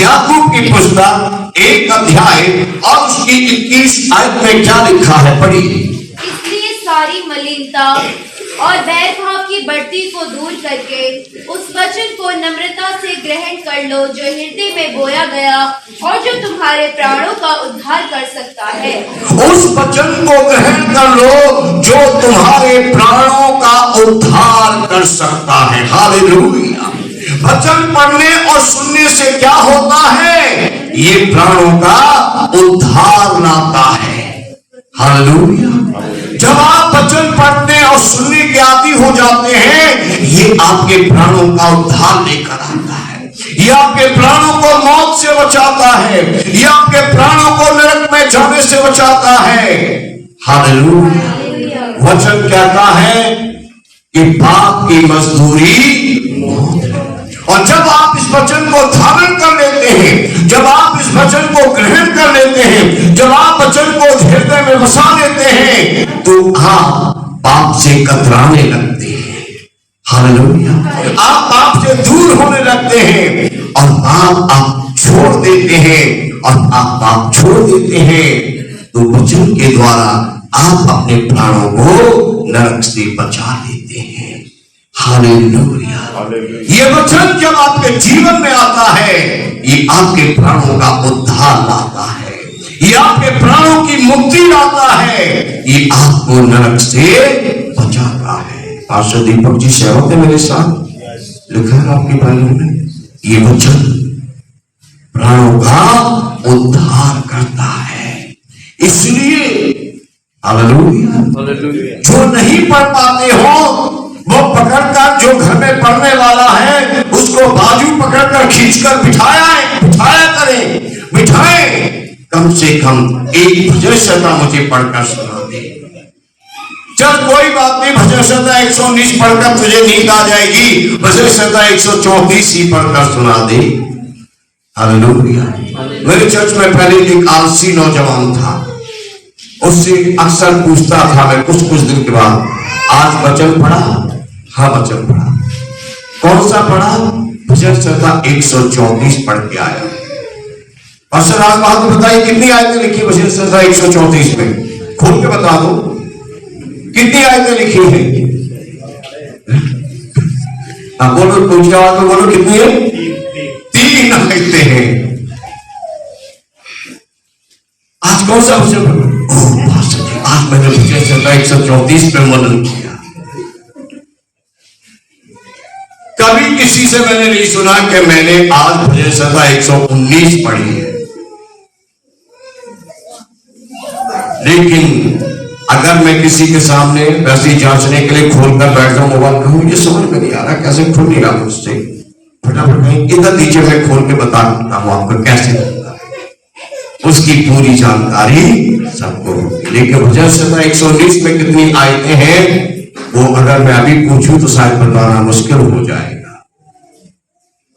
याकूब की पुस्तक 1 अध्याय और उसकी 21 आयत में क्या लिखा है, पढ़िए। इसलिए सारी मलिनता और बैरभाव की बढ़ती को दूर करके उस वचन को नम्रता से ग्रहण कर लो जो हृदय में बोया गया और जो तुम्हारे प्राणों का उद्धार कर सकता है। उस वचन को ग्रहण कर लो जो तुम्हारे प्राणों का उद्धार कर सकता है। हालेलुया। वचन पढ़ने और सुनने से क्या होता है? ये प्राणों का उद्धार लाता है। हालेलुया। जब आप वचन पढ़ने और सुनने के आदी हो जाते हैं ये आपके प्राणों का उद्धार लेकर आता है। ये आपके प्राणों को मौत से बचाता है। ये आपके प्राणों को नरक में जाने से बचाता है। हालेलुया। वचन कहता है कि पाप की मजदूरी मौत है। और जब आप इस वचन को धारण कर लेते हैं, जब आप इस वचन को ग्रहण कर लेते हैं, जब आप वचन को हृदय में बसा लेते हैं, तो आप पाप से कतराने लगते हैं। हालेलुया। आप पाप से दूर होने लगते हैं और पाप आप छोड़ देते हैं, और आप पाप छोड़ देते हैं तो वचन के द्वारा आप अपने प्राणों को नरक से बचा लेते हैं। हालेलुया। ये वचन जब आपके जीवन में आता है, ये आपके प्राणों का उद्धार लाता है, ये आपके प्राणों की मुक्ति लाता है, ये आपको नरक से बचाता है। पास्टर दीपक जी सहमत है मेरे साथ? लिखा है आपकी बाइबल में, ये वचन प्राणों का उद्धार करता है। इसलिए हालेलुया, जो नहीं पढ़ पाते हो वो पकड़कर, जो घर में पढ़ने वाला है उसको बाजू पकड़कर खींचकर बिठाया करें, बिठाएं। कम से कम एक भजन संहिता मुझे पढ़कर सुना दे। चल कोई बात नहीं, भजन संहिता 119 पढ़कर तुझे नींद आ जाएगी, भजन संहिता 134 ही पढ़कर सुना दे। हालेलुया। मेरे चर्च में पहले एक आलसी नौजवान था, उससे अक्सर पूछता था मैं कुछ दिन के बाद, आज वचन पढ़ा? हाँ वचन पढ़ा। कौन सा पढ़ा? भजन संहिता 134 पढ़ के आया। पास्टर आज बात तो बताइए, कितनी आयतें लिखी भजन संहिता 134 में? खोल के बता दो कितनी आयतें लिखी है। बोलो, पूछ के आवाज में बोलो, कितनी है? 3 आयतें हैं। आज कौन सा भजन पढ़ा? आज मैंने भजन संहिता 134 पे मनन किया। कभी किसी से मैंने नहीं सुना कि मैंने आज भजन संहिता 119 पढ़ी है। लेकिन अगर मैं किसी के सामने वैसे ही जांचने के लिए खोलकर बैठ जाऊं मोबाइल का, मुझे समझ में नहीं आ रहा कैसे खुल नहीं रहा मुझसे, फटाफट कहीं इधर नीचे मैं खोल के बता सकता हूं आपको कैसे होता है, उसकी पूरी जानकारी सबको होगी। लेकिन भजन संहिता 119 में कितनी आयतें हैं वो अगर मैं अभी पूछूं तो शायद बताना मुश्किल हो जाएगा।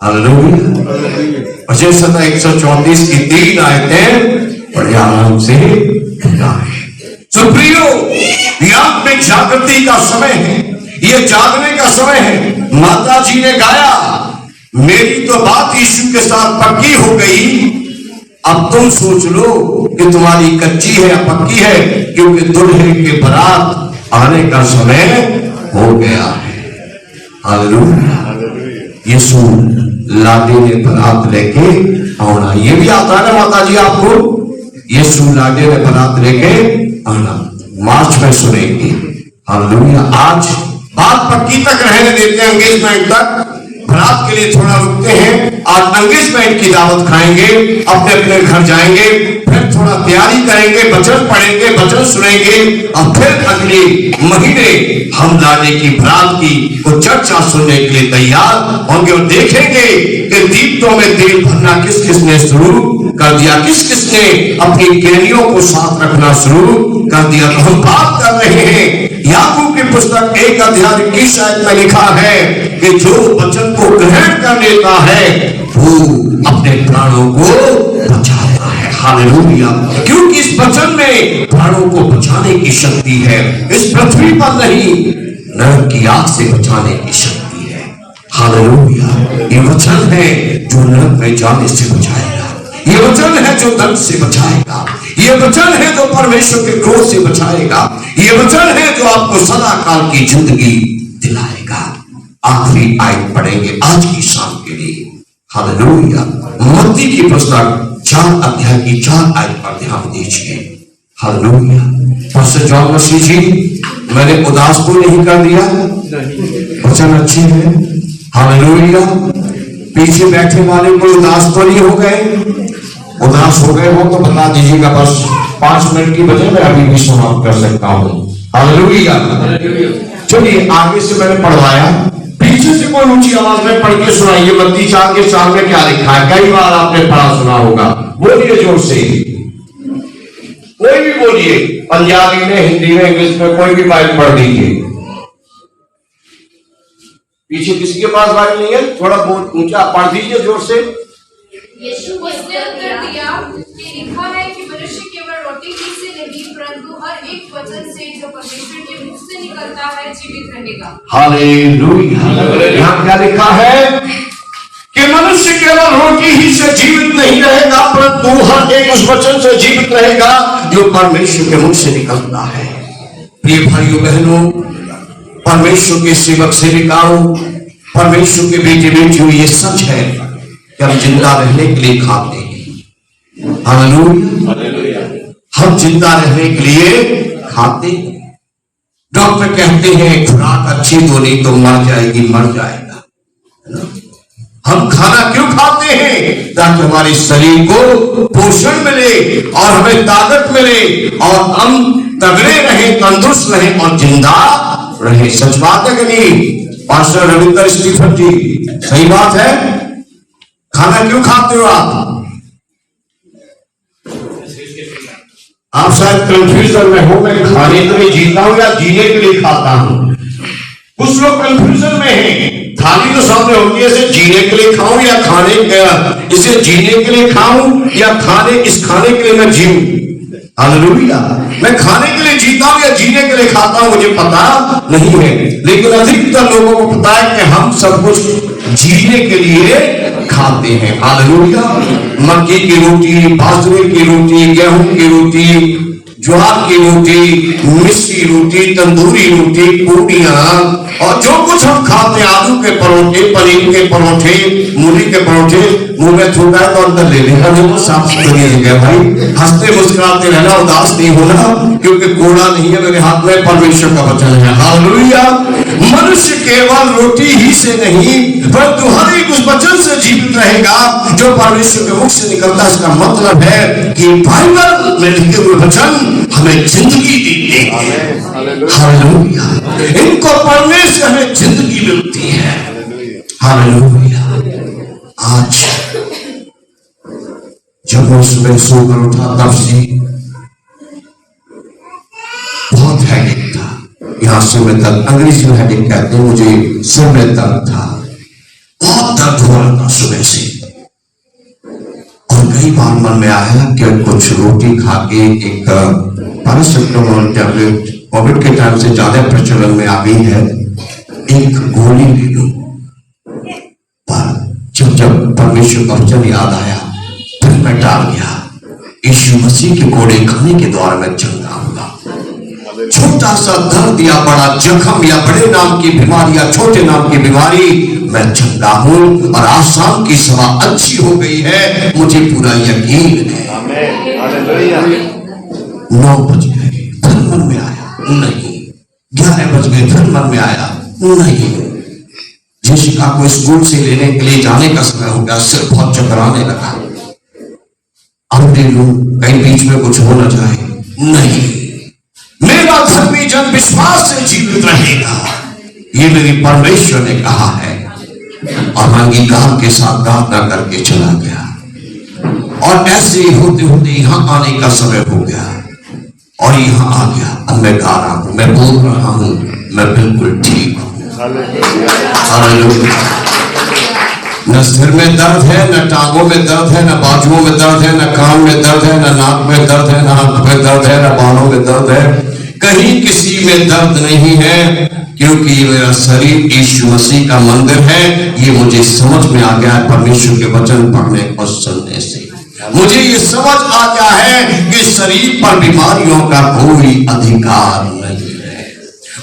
हालेलुया। भजन संहिता 134 की 3 आयतें बड़े आराम से है। सुप्रियो, याद में जागृति का समय है, ये जागने का समय है। माता जी ने गाया, मेरी तो बात यीशु के साथ पक्की हो गई, अब तुम सोच लो कि तुम्हारी कच्ची है या पक्की है, क्योंकि दुल्हे के बारात आने का समय हो गया है। हालेलुया। यीशु लाडे ने बारात लेके आना, ये भी आता है ना माता जी आपको, यीशु लाडे ने बारात लेके आना, मार्च में सुनेंगे। हालेलुया। आज बात पक्की तक रहने देते हैं, एंगेजमेंट तक, बारात के लिए थोड़ा रुकते हैं। आज एंगेजमेंट की दावत खाएंगे, अपने अपने घर जाएंगे, फिर थोड़ा तैयारी करेंगे, वचन पढ़ेंगे, वचन सुनेंगे, और फिर अगले महीने हम लाडे की बारात की को चर्चा सुनने के लिए तैयार होंगे और देखेंगे कि दीपकों में तेल भरना किस किसने शुरू कर दिया, किस किसने अपनी केनियों को साथ रखना शुरू कर दिया। तो हम बात कर रहे हैं याकूब की पुस्तक 1 अध्याय 21 आयत में लिखा है कि जो वचन को ग्रहण कर लेता है वो अपने प्राणों को बचाता है। हालेलुया। क्योंकि इस वचन में प्राणों को बचाने की शक्ति है, इस पृथ्वी पर नहीं नरक की आग से बचाने की शक्ति है। हालेलुया। ये वचन है जो नरक में जाने से बचाएगा, ये वचन है जो दर्द से बचाएगा, ये वचन है जो परमेश्वर के क्रोध से बचाएगा, ये वचन है जो आपको सदा काल की जिंदगी दिलाएगा। आखिरी आयत पढ़ेंगे आज की शाम के लिए। हालेलुया। मत्ती की पुस्तक 4 अध्याय की 4 आयत पर ध्यान दीजिए। हालेलुया। पास्टर जॉन मसीह जी, मैंने उदास को नहीं कर दिया, वचन अच्छी है। हालेलुया। पीछे बैठे वाले को उदास तो नहीं हो गए? उदास हो गए हो तो बता दीजिएगा, बस 5 मिनट की वजह मैं अभी भी समाप्त कर सकता हूँ। हालेलुया। चलिए आगे से मैंने पढ़वाया, पीछे से कोई ऊंची आवाज में पढ़ के सुनाइए। मत्ती 4 के 4 में क्या लिखा है? कई बार आपने पढ़ा सुना होगा, बोलिए जोर से। कोई भी बोलिए, पंजाबी में, हिंदी में, इंग्लिश में, कोई भी बाइबल पढ़ लीजिए। पीछे किसी के पास बाइबल नहीं है? थोड़ा बहुत ऊंचा पढ़ दीजिए जोर से। यीशु उसने उत्तर दिया कि लिखा है कि मनुष्य केवल रोटी ही से नहीं परंतु हर एक वचन से जो परमेश्वर के मुख से निकलता है जीवित रहेगा। हालेलुया। यहाँ क्या लिखा है कि मनुष्य केवल रोटी ही से जीवित नहीं रहेगा परंतु हर एक उस वचन से जीवित रहेगा जो परमेश्वर के मुख से निकलता है। प्रिय भाइयों बहनों, परमेश्वर के सेवक सेविकाओं, परमेश्वर के बेटे बेटियों, ये सच है कि हम जिंदा रहने के लिए खाते हैं। हालेलुया। हम जिंदा रहने के लिए खाते हैं। डॉक्टर कहते हैं खुराक अच्छी तो नहीं तो मर जाएगी, मर जाएगा। हम खाना क्यों खाते हैं? ताकि हमारे शरीर को पोषण मिले और हमें ताकत मिले और हम तगड़े रहें, तंदुरुस्त रहें और जिंदा रहें। सच बात है कि नहीं पास्टर रविंद्र स्टीफन जी? सही बात है। खाना क्यों खाते हो आप शायद कंफ्यूजन में हो, मैं खाने के लिए जीता हूं या जीने के लिए खाता हूं। कुछ लोग कंफ्यूजन में हैं। थाली तो सामने होती है, इसे जीने के लिए खाऊं या खाने, इसे जीने के लिए खाऊं या खाने, इस खाने के लिए मैं जीऊं। हालेलुया। मैं खाने के लिए जीता हूं या जीने के लिए खाता हूं मुझे पता नहीं है, लेकिन अधिकतर लोगों को पता है कि हम सब कुछ जीने के लिए खाते हैं। हालेलुया। मक्की की रोटी, बाजरे की रोटी, गेहूं की रोटी, ज्वार की रोटी, मिस्सी रोटी, तंदूरी रोटी, पूड़ियां और जो कुछ हम खाते हैं, आलू के परोठे, पनीर के परोठे, मूली के परोठे, मुंह में थूका है तो अंदर ले लेना, जो साफ सुथरी जगह भाई। हंसते मुस्कुराते रहना, उदास नहीं होना, क्योंकि कोड़ा नहीं है मेरे हाथ में, परमेश्वर का वचन है। हालेलुया। मनुष्य केवल रोटी ही से नहीं परंतु हर एक उस वचन से जीवित रहेगा जो परमेश्वर के मुख से निकलता है। इसका मतलब है कि बाइबल में लिखे हुए वचन हमें जिंदगी देते हैं। हालेलुया। इनको पढ़ने से हमें जिंदगी मिलती है। हालेलुया। आज जब मैं सुबह सोकर उठा तब से बहुत हैडेक था, यहां से में तक, अंग्रेजी में हैडेक कहते हैं, मुझे सिर में दर्द था, बहुत दर्द हो रहा था सुबह से। और कई बार मन में आया कि कुछ रोटी खा के एक पैरासिटामोल टैबलेट, कोविड के टाइम से ज्यादा प्रचलन में आ गई है, एक गोली ले लूं। पर जब परमेश्वर का वचन याद आया फिर मैं टाल गया। यीशु मसीह के कोड़े खाने के द्वारा मैं चंगा होगा। छोटा सा दर्द या बड़ा जख्म या बड़े नाम की बीमारी या छोटे नाम की बीमारी, मैं चंगा हूं और आज शाम की सभा अच्छी हो गई है, मुझे पूरा यकीन है। 9 बज गए फिर मन में आया नहीं, 11 बज गए फिर मन में आया नहीं, जेसिका को स्कूल से लेने के लिए जाने का समय हो गया, सिर बहुत चकराने लगा। अब ले लूं कहीं बीच में कुछ हो न जाए, नहीं, मेरा धर्मी जन विश्वास से जीवित रहेगा, ये मेरी परमेश्वर ने कहा है। और मैं अंगीकार के साथ प्रार्थना करके चला गया और ऐसे ही होते होते यहां आने का समय हो गया और यहां आ गया। अब मैं गा रहा हूं, मैं बोल रहा हूं, मैं बिल्कुल ठीक हूं। न सिर में दर्द है, न टांगों में दर्द है, न बाजुओं में दर्द है, न कान में दर्द है, न नाक में दर्द है, न आंख में दर्द है, न बालों में दर्द है, कहीं किसी में दर्द नहीं है, क्योंकि ये मेरा शरीर यीशु मसीह का मंदिर है। ये मुझे समझ में आ गया है परमेश्वर के वचन पढ़ने और सुनने से। मुझे ये समझ आ गया है कि शरीर पर बीमारियों का कोई अधिकार नहीं है।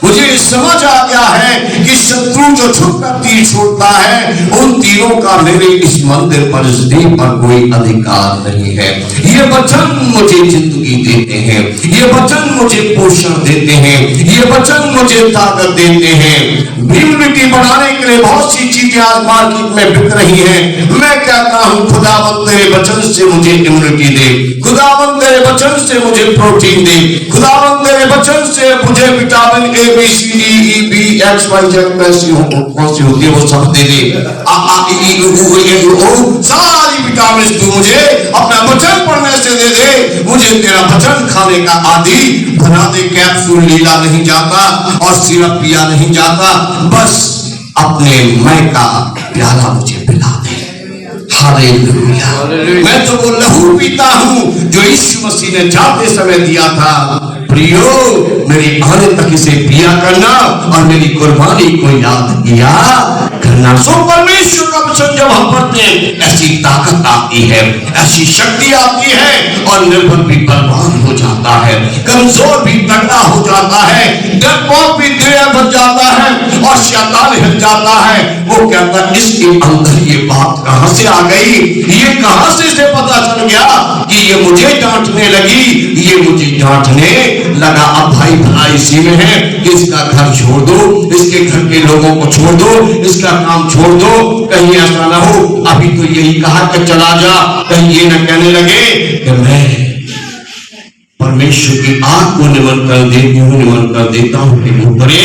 मुझे समझ आ गया है कि शत्रु जो छुपकर तीर छोड़ता है, उन तीरों का मेरे इस मंदिर पर, इस देह पर कोई अधिकार नहीं है। ये वचन मुझे जिंदगी देते हैं, ये वचन मुझे पोषण देते हैं, ये वचन मुझे ताकत देते हैं। इम्यूनिटी बढ़ाने के लिए बहुत सी चीजें आज मार्केट में बिक रही हैं। मैं कहता हूं खुदावंद तेरे वचन से मुझे इम्यूनिटी दे, खुदावंद तेरे वचन से मुझे प्रोटीन दे, खुदावंद तेरे वचन से मुझे vitamin A B C D E B X Y Z कौन सी होती है वो सब दे दे। सारी विटामिन प्रॉमिस तू मुझे अपना वचन पढ़ने से दे दे, मुझे तेरा वचन खाने का आदि बना दे। कैप्सूल लीला नहीं जाता और सिरप पिया नहीं जाता, बस अपने मैं का प्याला मुझे पिला दे। हालेलुया। मैं तो वो लहू पीता हूं जो यीशु मसीह ने जाते समय दिया था। प्रियो, मेरे आने तक इसे पिया करना और मेरी कुर्बानी को याद किया करना। सो परमेश्वर का वचन जब हम पढ़ते हैं, ऐसी ताकत आती है, ऐसी शक्ति आती है, और निर्बल भी बलवान हो जाता है, कमजोर भी तगड़ा हो जाता है, डरपोक भी दृढ़ बन जाता है, और शैतान हिल जाता है। वो कहता है इसके अंदर ये बात कहां से आ गई, ये कहां से इसे पता चल गया कि ये मुझे डांटने लगी, ये मुझे डांटने लगा। अब भाई भला इसी में है कि इसका घर छोड़ दो, इसके घर के लोगों को छोड़ दो, इसका काम छोड़ दो, कहीं ऐसा ना हो अभी तो यही कहा कि चला जा, कहीं ये न कहने लगे कि मैं परमेश्वर की आग को निमन कर देता हूं कि वो करे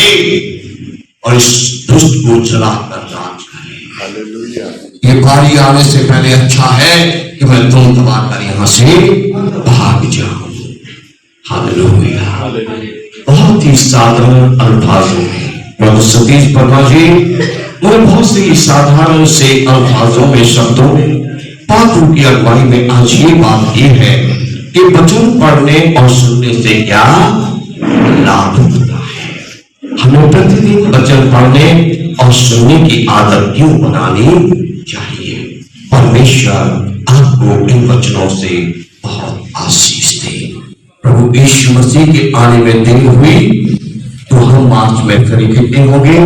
और इस दुष्ट को जलाकर राज करे। ये बारी आने से पहले अच्छा है कि मैं तुम दबाकर यहां से भाग जाऊं। हालेलुया। बहुत ही साधारण अल्फाजों में प्रभु सतीश वर्मा जी मुझे बहुत से साधारण से अल्फाजों में, शब्दों में, पात्रों की अगुवाई में आज ये बात की है कि वचन पढ़ने और सुनने से क्या लाभ होता है। हमें प्रतिदिन वचन पढ़ने और सुनने की आदत क्यों बनानी चाहिए। परमेश्वर आपको इन वचनों से बहुत आशीष दे। प्रभु यीशु मसीह के आने में देर हुई तो हम मार्च में फिर इकट्ठे होंगे।